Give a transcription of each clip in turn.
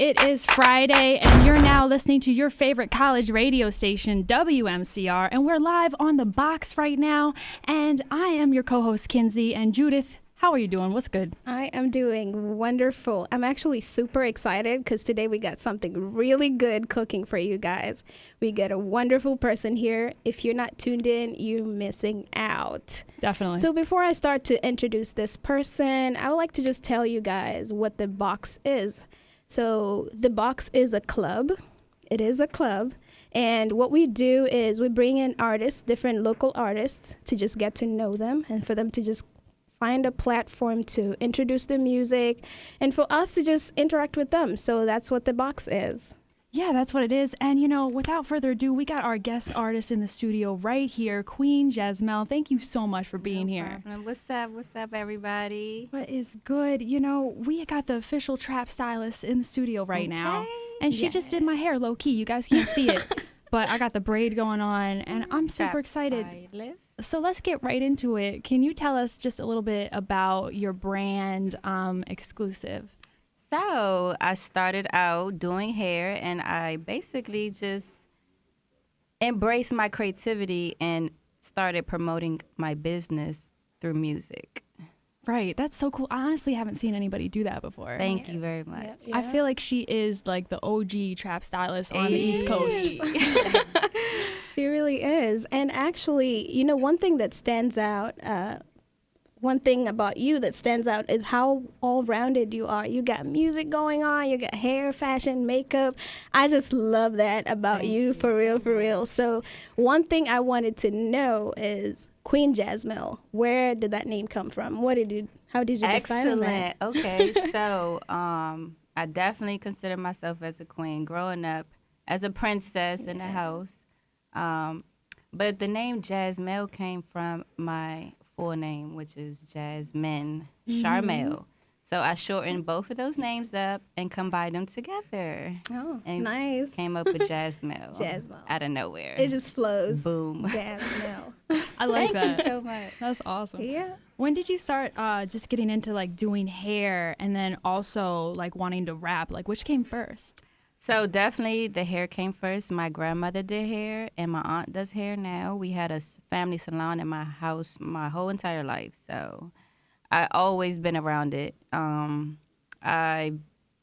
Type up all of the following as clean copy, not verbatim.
It is Friday, and you're now listening to your favorite college radio station, WMCR, and we're live on The Box right now. And I am your co-host, Kinsey, and Judith. How are you doing? What's good? I am doing wonderful. I'm actually super excited because today we got something really good cooking for you guys. We got a wonderful person here. If you're not tuned in, you're missing out. Definitely. So before I start to introduce this person, I would like to just tell you guys what The Box is. So The Box is a club. It is a club. And what we do is we bring in artists, different local artists, to just get to know them and for them to just find a platform to introduce their music and for us to just interact with them. So that's what The Box is. Yeah, that's what it is. And, you know, without further ado, we got our guest artist in the studio right here, Queen Jazmell. Thank you so much for being here. What's up? What's up, everybody? What is good? You know, we got the official trap stylist in the studio right now. And she just did my hair low key. You guys can't see it. But I got the braid going on, and I'm super excited. So let's get right into it. Can you tell us just a little bit about your brand exclusive? So I started out doing hair, and I basically just embraced my creativity and started promoting my business through music. Right. That's so cool. I honestly haven't seen anybody do that before. Thank you very much. Yeah. I feel like she is like the OG trap stylist on the East Coast. She really is. And actually, you know, one thing that stands out, one thing about you that stands out is how all-rounded you are. You got music going on, you got hair, fashion, makeup. I just love that about you, for real, for real. So one thing I wanted to know is Queen Jazmell. Where did that name come from? How did you decide on that? Okay, so I definitely consider myself as a queen growing up as a princess in the house. But the name Jazmell came from my full name, which is Jasmine Charmel. So I shortened both of those names up and combined them together. Oh, and nice. Came up with Jazmell. Jazmell. Out of nowhere. It just flows. Boom. Jazmell. I like Thank that. you so much. That's awesome. Yeah. When did you start just getting into like doing hair and then also like wanting to rap? Like which came first? So definitely the hair came first. My grandmother did hair and my aunt does hair now. We had a family salon in my house my whole entire life. So I always been around it. I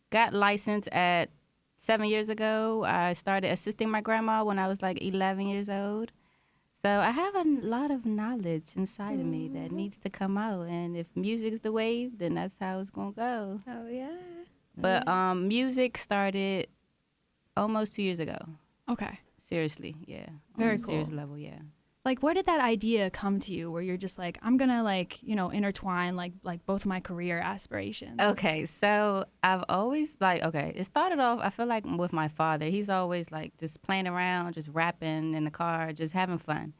got licensed at 7 years ago. I started assisting my grandma when I was like 11 years old. So I have a lot of knowledge inside of me that needs to come out. And if music's the wave, then that's how it's going to go. Oh, yeah. But music started almost 2 years ago. Okay. Seriously, yeah. Very On a serious cool. level, yeah. Like where did that idea come to you where you're just like, I'm going to like, you know, intertwine like both of my career aspirations? Okay, so I've always it started off, I feel like with my father. He's always like just playing around, just rapping in the car, just having fun.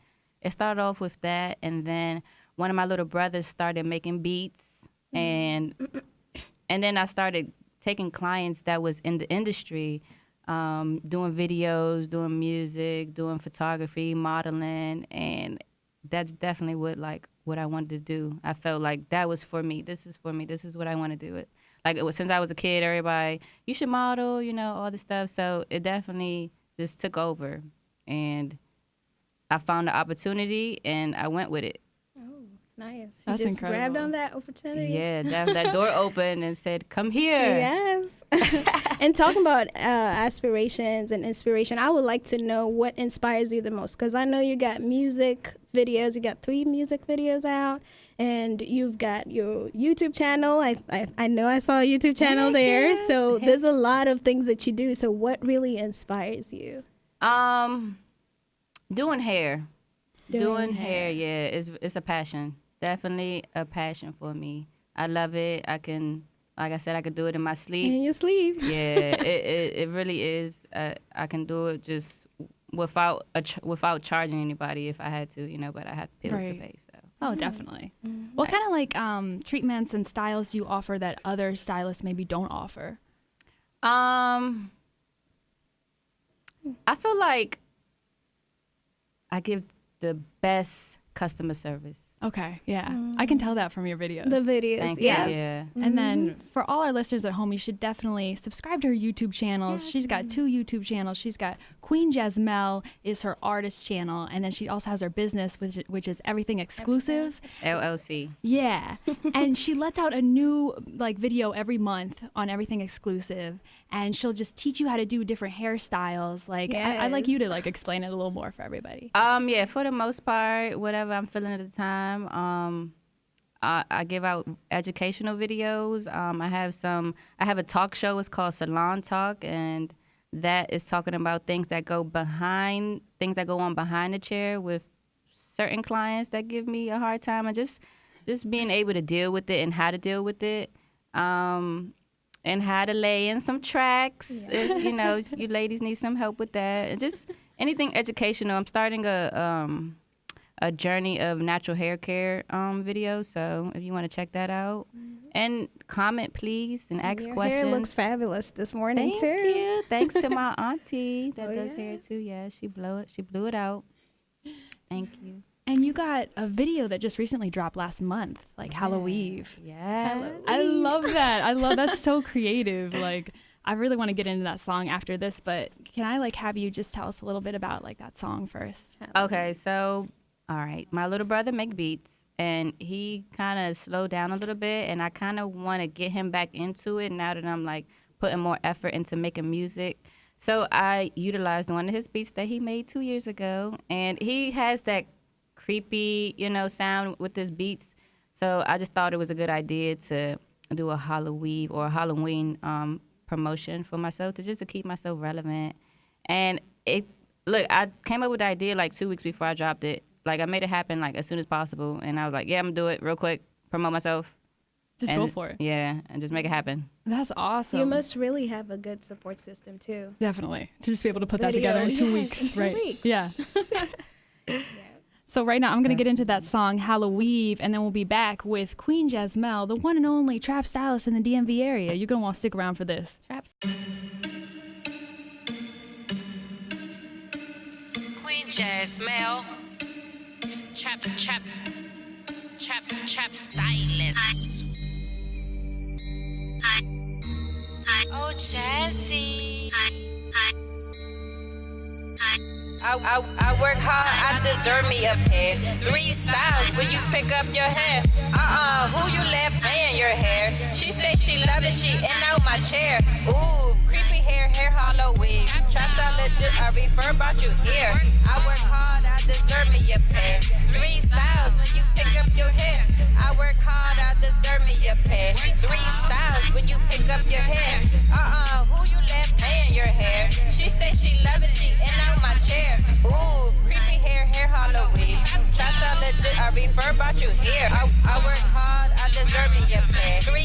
It started off with that, and then one of my little brothers started making beats, and then I started taking clients that was in the industry, doing videos, doing music, doing photography, modeling, and that's definitely what I wanted to do. I felt like that was for me. This is for me. This is what I want to do. Since I was a kid, everybody, you should model, you know, all this stuff. So it definitely just took over, and I found the opportunity, and I went with it. Nice. That's you just incredible. grabbed on that opportunity. Yeah, that door opened and said, "Come here." Yes. And talking about aspirations and inspiration, I would like to know what inspires you the most, because I know you got music videos. You got 3 music videos out, and you've got your YouTube channel. I know I saw a YouTube channel there. Yes. So there's a lot of things that you do. So what really inspires you? Doing hair. Doing hair, yeah, it's a passion. Definitely a passion for me. I love it. I can, like I said, I could do it in my sleep. In your sleep. Yeah, it really is. I can do it just without charging anybody if I had to, you know. But I had bills to pay. So. Oh, definitely. What kind of like treatments and styles do you offer that other stylists maybe don't offer? I feel like I give the best customer service. Okay, yeah. I can tell that from your videos. The videos, Thank yes. you. Yeah. And then for all our listeners at home, you should definitely subscribe to her YouTube channels. She's got 2 YouTube channels. She's got Queen Jazmell is her artist channel, and then she also has her business, which is Everything Exclusive. LLC. Yeah. And she lets out a new video every month on Everything Exclusive, and she'll just teach you how to do different hairstyles. I'd like you to explain it a little more for everybody. Yeah, for the most part, whatever I'm feeling at the time. I give out educational videos. I have a talk show. It's called Salon Talk, and that is talking about things that go on behind the chair with certain clients that give me a hard time, and just being able to deal with it and how to deal with it, and how to lay in some tracks. Yeah. If, you ladies need some help with that, and just anything educational. I'm starting a journey of natural hair care video, so if you want to check that out, and comment please and ask questions. Your hair looks fabulous this morning. Thank too. you. Thanks to my auntie that does yeah. hair too. Yeah, she blew it out. Thank you. And you got a video that just recently dropped last month, Halloween. Yeah. I love that. That's so creative. I really want to get into that song after this, but can I have you just tell us a little bit about that song first? Okay, so all right, my little brother make beats, and he kind of slowed down a little bit, and I kind of want to get him back into it now that I'm putting more effort into making music. So I utilized one of his beats that he made 2 years ago, and he has that creepy, sound with his beats. So I just thought it was a good idea to do a Halloween promotion for myself, to keep myself relevant. And I came up with the idea 2 weeks before I dropped it. I made it happen as soon as possible, and I was like, yeah, I'm gonna do it real quick, promote myself. Just go for it. Yeah, and just make it happen. That's awesome. You must really have a good support system too. Definitely. To just be able to put that together in 2 weeks. In 2 right. weeks. Yeah. So right now I'm going to get into that song, Halloween, and then we'll be back with Queen Jazmell, the one and only trap stylist in the DMV area. You're going to want to stick around for this. Traps. Queen Jazmell, trap stylist. Oh, Jazzy. I work hard, I deserve me a pair. 3 styles when you pick up your hair. Who you let playing your hair? She say she love it, she in out my chair. Ooh, creepy hair hollow wig. Trap style legit, I refer about you here. I work hard, I deserve me a pair. 3 styles when you pick up your hair. I work hard, I deserve me a pair. 3 styles when you pick up your hair. Who you let playing your hair? She say she love it, she in out my chair. Ooh, creepy hair hollow wig. Trap style legit, I refer about you here. I work hard, I deserve me a pair. 3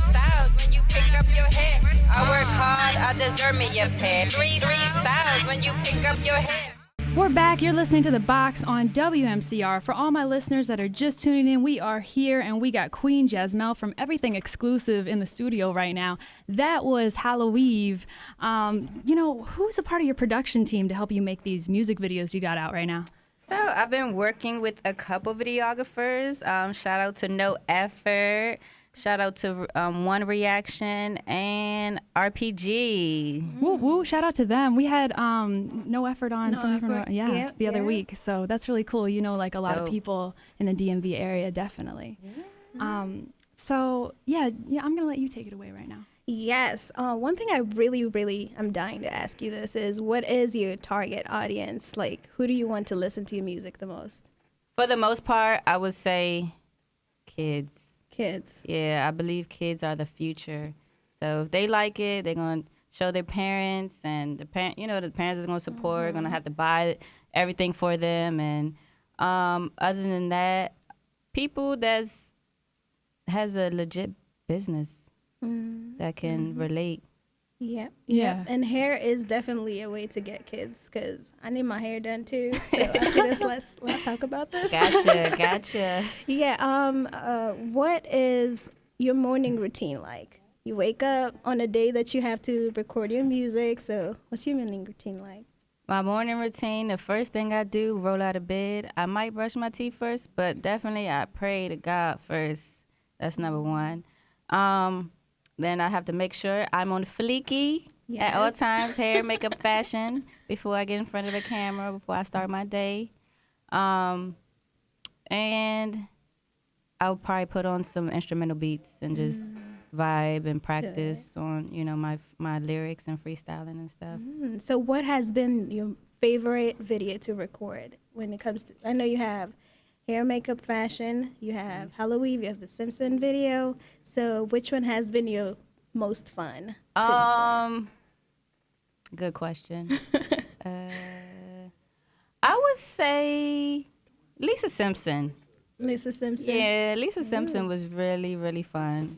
styles when you pick up your hair. I work hard, I deserve me a pair. 3 styles when you pick up your hair. We're back. You're listening to The Box on WMCR. For all my listeners that are just tuning in, we are here, and we got Queen Jazmell from Everything Exclusive in the studio right now. That was Halloween. Who's a part of your production team to help you make these music videos you got out right now? So I've been working with a couple videographers. Shout out to No Effort. Shout out to One Reaction and RPG. Woo woo! Shout out to them. We had No Effort on the other week, so that's really cool. A lot of people in the DMV area, definitely. I'm gonna let you take it away right now. Yes. One thing I really am dying to ask you this is, what is your target audience? Who do you want to listen to your music the most? For the most part, I would say kids. Kids. Yeah, I believe kids are the future. So if they like it, they're going to show their parents, and the parents is going to support, going to have to buy everything for them. And other than that, people that has a legit business that can relate. Yep. Yeah. And hair is definitely a way to get kids, because I need my hair done too. So after this, let's talk about this. Gotcha. Yeah. What is your morning routine like? You wake up on a day that you have to record your music. So what's your morning routine like? My morning routine, the first thing I do, roll out of bed. I might brush my teeth first, but definitely I pray to God first. That's number one. Then I have to make sure I'm on fleeky at all times, hair, makeup, fashion, before I get in front of the camera, before I start my day. And I'll probably put on some instrumental beats and just vibe and practice on, my lyrics and freestyling and stuff. So what has been your favorite video to record when it comes to, I know you have hair, makeup, fashion, you have Halloween, you have the Simpson video. So which one has been your most fun to record? Good question. I would say Lisa Simpson. Lisa Simpson? Yeah, Lisa Simpson was really, really fun.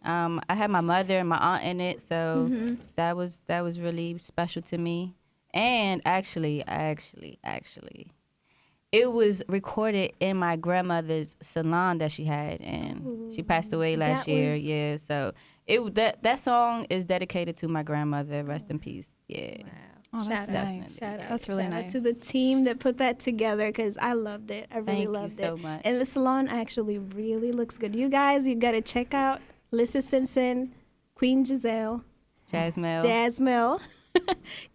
I had my mother and my aunt in it, so that was really special to me. And actually, it was recorded in my grandmother's salon that she had, and she passed away last year. Yeah, so that song is dedicated to my grandmother. Rest in peace. Yeah. Wow. Oh, that's nice. Shout out. That's really Shout nice. out to the team that put that together because I loved it. I really loved it. Thank you so much. And the salon actually really looks good. You guys, you got to check out Lisa Simpson, Queen Jazmell.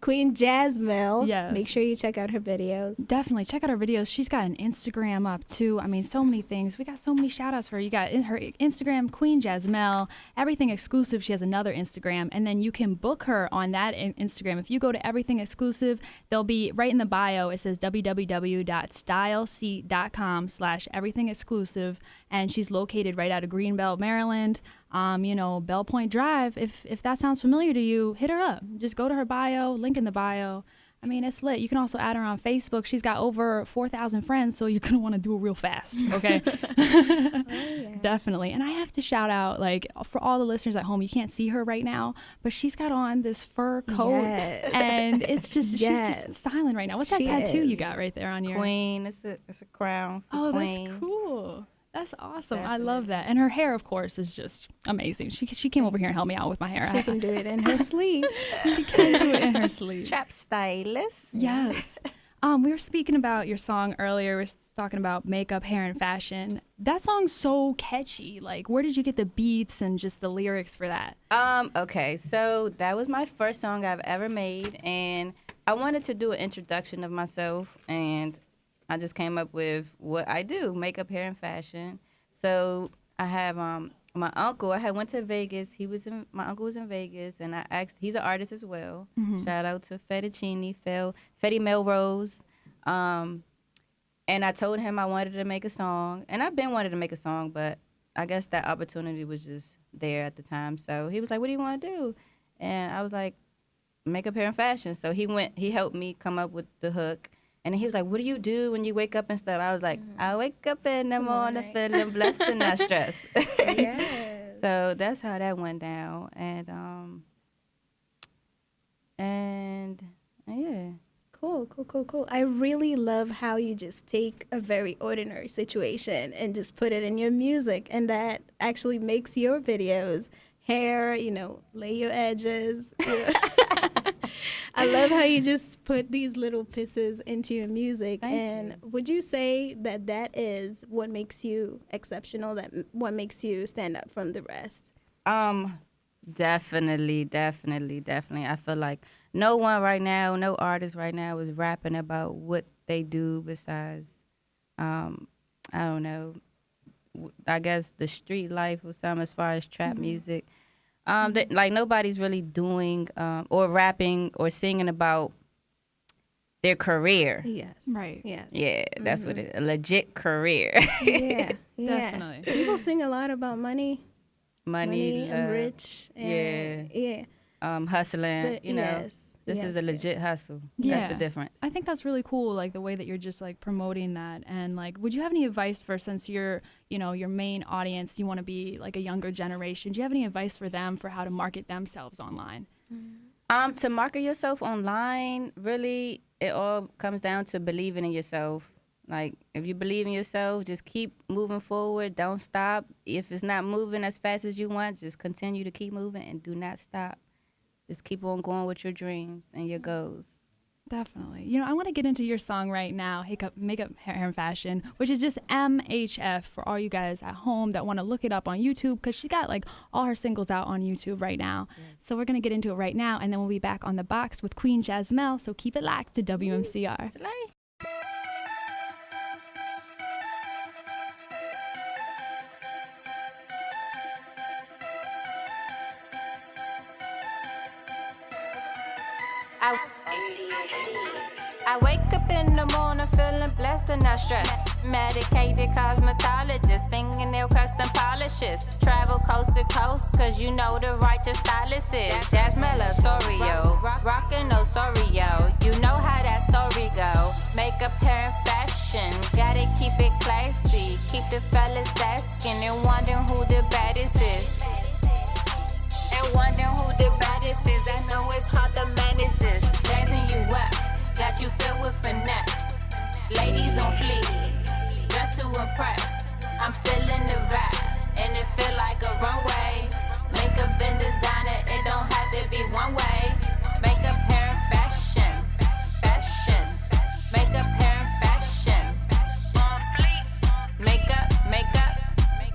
Queen Jazmell. Yes. Make sure you check out her videos. Definitely check out her videos. She's got an Instagram up too. I mean, so many things. We got so many shout outs for her. You got in her Instagram, Queen Jazmell, everything exclusive. She has another Instagram, and then you can book her on that Instagram. If you go to everything exclusive, they'll be right in the bio. It says www.styleseat.com/everything exclusive, and she's located right out of Greenbelt, Maryland. Bell Point Drive. If that sounds familiar to you, hit her up. Just go to her bio, link in the bio. I mean, it's lit. You can also add her on Facebook. She's got over 4,000 friends, so you're gonna want to do it real fast, okay? Definitely. And I have to shout out, for all the listeners at home, you can't see her right now, but she's got on this fur coat, and it's just she's just styling right now. What's that tattoo you got right there on your Queen? It's a crown. For Queen. That's cool. That's awesome. Definitely. I love that. And her hair, of course, is just amazing. She came over here and helped me out with my hair. She can do it in her sleeve. She can do it in her sleeve. Trap stylist. Yes. We were speaking about your song earlier. We were talking about makeup, hair, and fashion. That song's so catchy. Where did you get the beats and just the lyrics for that? Okay, so that was my first song I've ever made, and I wanted to do an introduction of myself, and I just came up with what I do, makeup, hair, and fashion. So I have my uncle. I had went to Vegas. My uncle was in Vegas, and I asked. He's an artist as well. Shout out to Fetty Melrose. And I told him I wanted to make a song, and I've been wanting to make a song, but I guess that opportunity was just there at the time. So he was like, "What do you want to do?" And I was like, "Makeup, hair, and fashion." So he helped me come up with the hook. And he was like, "What do you do when you wake up and stuff?" I was like, "I wake up in the morning feeling blessed and not stressed." Yes. So that's how that went down. And yeah. Cool. I really love how you just take a very ordinary situation and just put it in your music, and that actually makes your videos, hair, lay your edges. I love how you just put these little pieces into your music. Thank you. Would you say that is what makes you exceptional, what makes you stand out from the rest? Definitely. I feel like no one right now, no artist right now is rapping about what they do besides, I don't know, I guess the street life or something as far as trap music. Nobody's really doing or rapping or singing about their career. Yes. Right. Yes. Yeah, that's what it is. A legit career. Yeah. Definitely. People sing a lot about money Money, and rich. And yeah. Hustling, But this is a legit hustle. Yeah. That's the difference. I think that's really cool, the way that you're just promoting that. And would you have any advice for, since you're, your main audience, you want to be a younger generation, do you have any advice for them for how to market themselves online? To market yourself online, really, it all comes down to believing in yourself. If you believe in yourself, just keep moving forward. Don't stop. If it's not moving as fast as you want, just continue to keep moving and do not stop. Just keep on going with your dreams and your goals. Definitely. You know, I want to get into your song right now, Makeup, Hair, and Fashion, which is just MHF for all you guys at home that want to look it up on YouTube, because she got like all her singles out on YouTube right now. Yes. So we're going to get into it right now, and then we'll be back on the box with Queen Jazmell. So keep it locked to WMCR. Slay. I wake up in the morning feeling blessed and not stressed. Medicated cosmetologist, fingernail custom polishes. Travel coast to coast, cause you know the righteous stylist is Jazmell Osorio, rockin' Osorio. You know how that story go. Makeup, hair, and fashion, gotta keep it classy. Keep the fellas asking and wondering who the baddest is. And wondering who the baddest is. I know it's hard to manage this. Jazzing you up, got you filled with finesse. Ladies on fleek, just to impress. I'm feeling the vibe, and it feel like a runway. Makeup and designer, it don't have to be one way. Makeup, hair, and fashion, fashion. Makeup, hair, and fashion. On fleek. Makeup, makeup,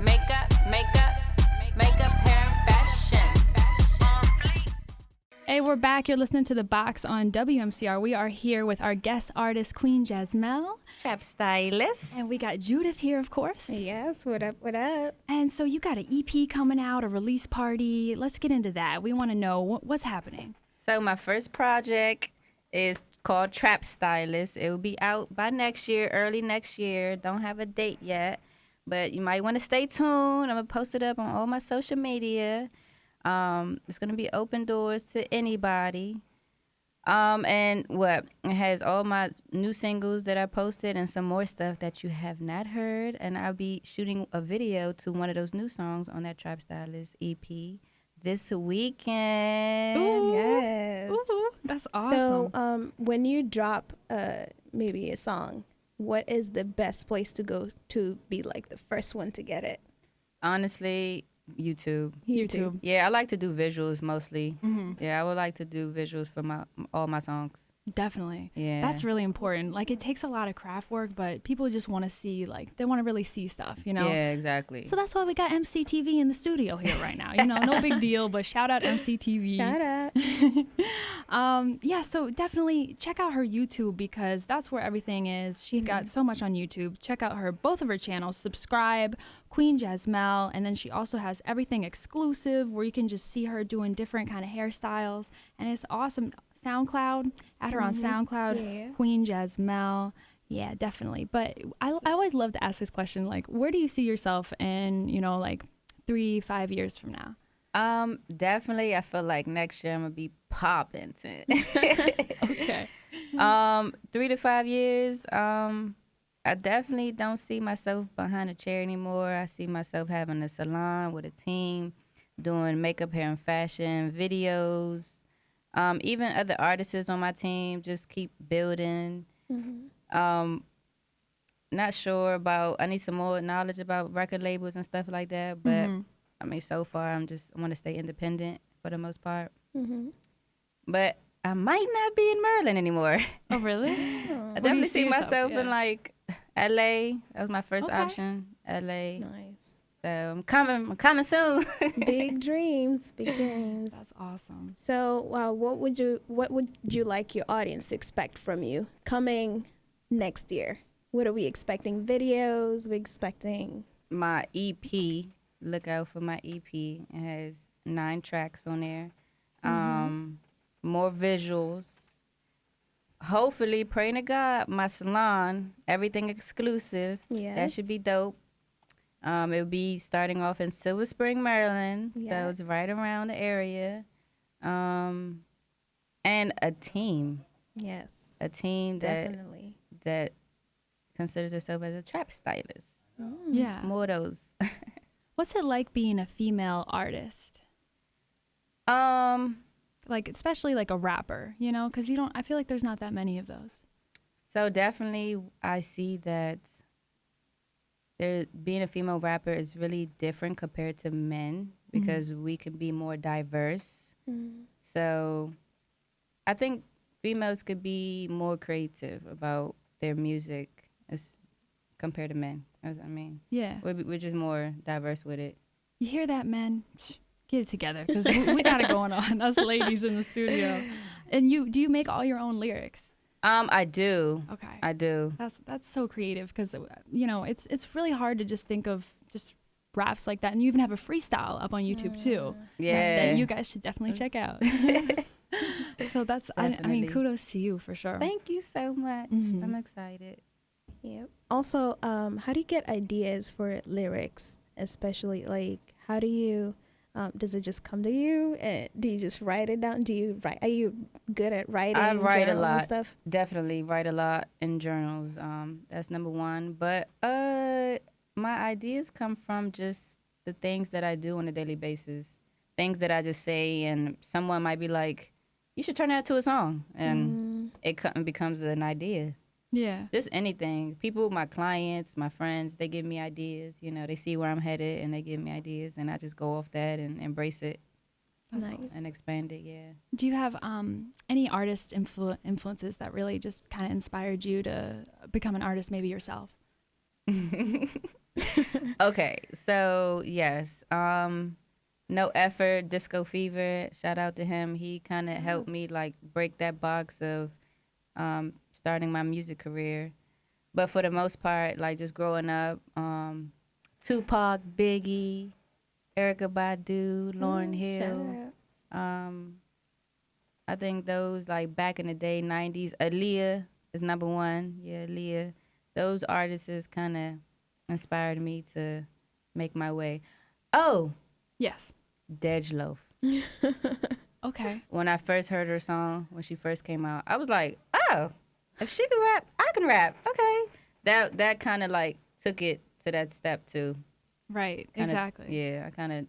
makeup, makeup. Makeup, hair, and fashion. On fleek. Hey, we're back. You're listening to The Box on WMCR. We are here with our guest artist, Queen Jazmell. Trap stylist. And we got Judith here, of course. Yes, what up, what up? And so you got an EP coming out, a release party. Let's get into that. We want to know what's happening. So my first project is called Trap Stylist. It will be out by next year, early next year. Don't have a date yet, but you might want to stay tuned. I'm going to post it up on all my social media. It's going to be open doors to anybody. And it has all my new singles that I posted and some more stuff that you have not heard. And I'll be shooting a video to one of those new songs on that Trap Stylist EP this weekend. Ooh, yes. Ooh, that's awesome. So when you drop maybe a song, what is the best place to go to be like the first one to get it? Honestly, YouTube. YouTube. Yeah, I like to do visuals mostly. Mm-hmm. Yeah, I would like to do visuals for all my songs. Definitely. Yeah. That's really important. Like, it takes a lot of craft work, but people just want to see, like, they want to really see stuff, you know? Yeah, exactly. So that's why we got MCTV in the studio here right now. You know, no big deal, but shout out MCTV. Shout out. Yeah, so definitely check out her YouTube, because that's where everything is. She got so much on YouTube. Check out both of her channels. Subscribe, Queen Jazmell, and then she also has everything exclusive where you can just see her doing different kind of hairstyles, and it's awesome. SoundCloud, add her on SoundCloud, yeah. Queen Jazmell. Yeah, definitely. But I always love to ask this question, like, where do you see yourself in, you know, like 3-5 years from now? Definitely, I feel like next year I'm gonna be popping. Okay. 3 to 5 years. I definitely don't see myself behind a chair anymore. I see myself having a salon with a team, doing makeup, hair, and fashion, videos. Even other artists on my team, just keep building. Mm-hmm. Not sure about, I need some more knowledge about record labels and stuff like that. But I mean, so far, I want to stay independent for the most part. Mm-hmm. But I might not be in Maryland anymore. Oh, really? I definitely see myself in like LA. That was my first option, LA. Nice. So I'm coming soon. Big dreams, big dreams. That's awesome. So, what would you like your audience to expect from you coming next year? What are we expecting? Videos? We expecting my EP. Look out for my EP. It has 9 tracks on there. More visuals. Hopefully, praying to God, my salon, everything exclusive. Yeah, that should be dope. It'll be starting off in Silver Spring, Maryland, so it's right around the area. And a team. Yes. A team that considers itself as a trap stylist. Yeah. More of those. What's it like being a female artist? Like, especially like a rapper, you know, because I feel like there's not that many of those. So definitely I see that being a female rapper is really different compared to men, because we can be more diverse. So I think females could be more creative about their music as compared to men. I mean, Yeah. we're just more diverse with it. You hear that, men? Get it together, because we got it going on, us ladies in the studio. And do you make all your own lyrics? I do. Okay. I do. That's so creative, because it's really hard to just think of just raps like that, and you even have a freestyle up on YouTube too. Yeah. that you guys should definitely check out. So that's I mean, Definitely. kudos to you for sure. Thank you so much. Mhm. I'm excited. Yeah. Also, how do you get ideas for lyrics, especially like how do you? Does it just come to you? Do you just write it down? Do you write? Are you good at writing? I write a journals and lot. stuff? Definitely write a lot in journals. That's number one. But my ideas come from just the things that I do on a daily basis. Things that I just say, and someone might be like, "You should turn that to a song," and it becomes an idea. Yeah. Just anything. People, my clients, my friends, they give me ideas. You know, they see where I'm headed and they give me ideas, and I just go off that and embrace it That's Nice. awesome. and expand it. Yeah. Do you have any artist influences that really just kind of inspired you to become an artist, maybe yourself? Okay, so yes, No Effort, Disco Fever. Shout out to him. He kind of helped me like break that box of starting my music career. But for the most part, like just growing up, Tupac, Biggie, Erykah Badu, Lauryn Hill. I think those like back in the day, 90s, Aaliyah is number one. Yeah, Aaliyah. Those artists kind of inspired me to make my way. Oh, Yes. Dej Okay. When I first heard her song, when she first came out, I was like, oh, if she can rap, I can rap. Okay. That kind of like took it to that step too. Right. Kinda, Exactly. Yeah, I kind of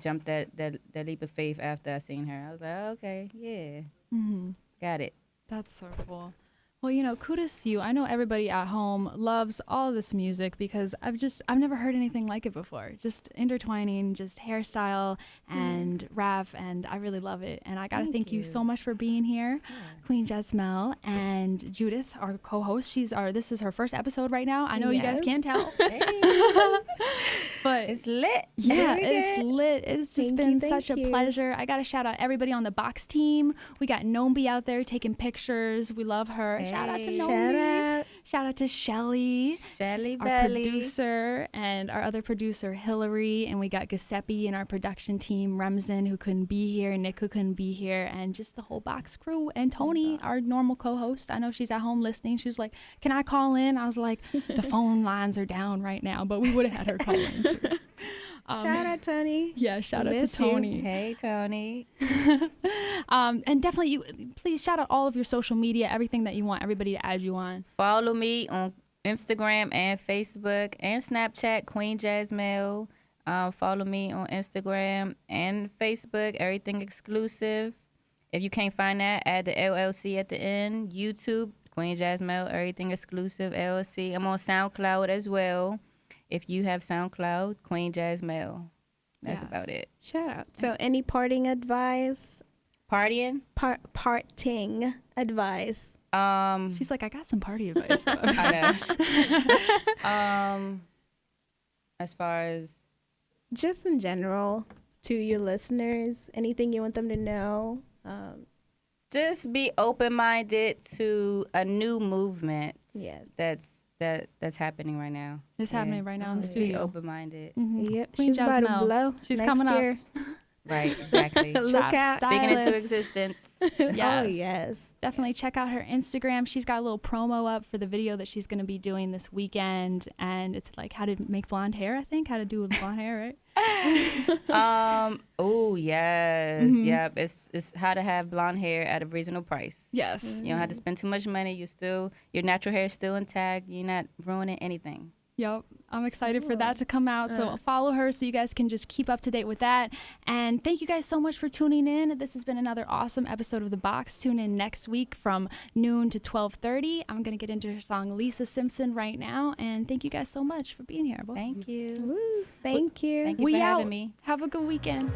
jumped that leap of faith after I seen her. I was like, oh, okay, yeah, Mm-hmm. got it. That's so cool. Well, kudos to you. I know everybody at home loves all this music because I've never heard anything like it before. Just intertwining, just hairstyle and rap, and I really love it. And I gotta thank you so much for being here, Queen Jazmell and Judith, our co-host. This is her first episode right now. I know you guys can't tell, but It's lit. yeah, it's lit. It's just Thank you, been such a thank you. pleasure. I got to shout out everybody on the Box team. We got Nombi out there taking pictures. We love her. Shout out to Hey. Nombi. Shout out. Shout out to Shelly, Shelly our Belly. producer, and our other producer, Hillary. And we got Giuseppe and our production team, Remsen, who couldn't be here, Nick, who couldn't be here, and just the whole Box crew. And Tony, our normal co-host. I know she's at home listening. She was like, can I call in? I was like, the phone lines are down right now, but we would have had her call in too. Shout out, Tony. Yeah, shout out to Miss you. Tony. Hey, Tony. And definitely, please shout out all of your social media, everything that you want everybody to add you on. Follow me on Instagram and Facebook and Snapchat, Queen Jazmell. Follow me on Instagram and Facebook, everything exclusive. If you can't find that, add the LLC at the end. YouTube, Queen Jazmell, everything exclusive, LLC. I'm on SoundCloud as well. If you have SoundCloud, Queen Jazmell. That's Yes. about it. Shout out. So, any parting advice? Partying? Parting advice. She's like, I got some party advice. Though. I know. As far as Just in general, to your listeners, anything you want them to know? just be open-minded to a new movement. Yes. That's happening right now. It's happening right now in the Be studio. open-minded. Mhm. Yep. Queen She's about to Jazmell. blow. She's next coming up. year. Right, exactly. Look out. Speaking into Stylist. existence. Yes. Oh, yes. Definitely check out her Instagram. She's got a little promo up for the video that she's going to be doing this weekend. And it's like how to make blonde hair, I think. How to do blonde hair, right? Oh, yes. Mhm. Yep. It's how to have blonde hair at a reasonable price. Yes. You don't have to spend too much money. Your natural hair is still intact. You're not ruining anything. Yep. I'm excited for that to come out. So follow her so you guys can just keep up to date with that. And thank you guys so much for tuning in. This has been another awesome episode of The Box. Tune in next week from noon to 12:30. I'm going to get into her song Lisa Simpson right now. And thank you guys so much for being here. Thank you. Woo. Thank you. Thank you We for out. having me. Have a good weekend.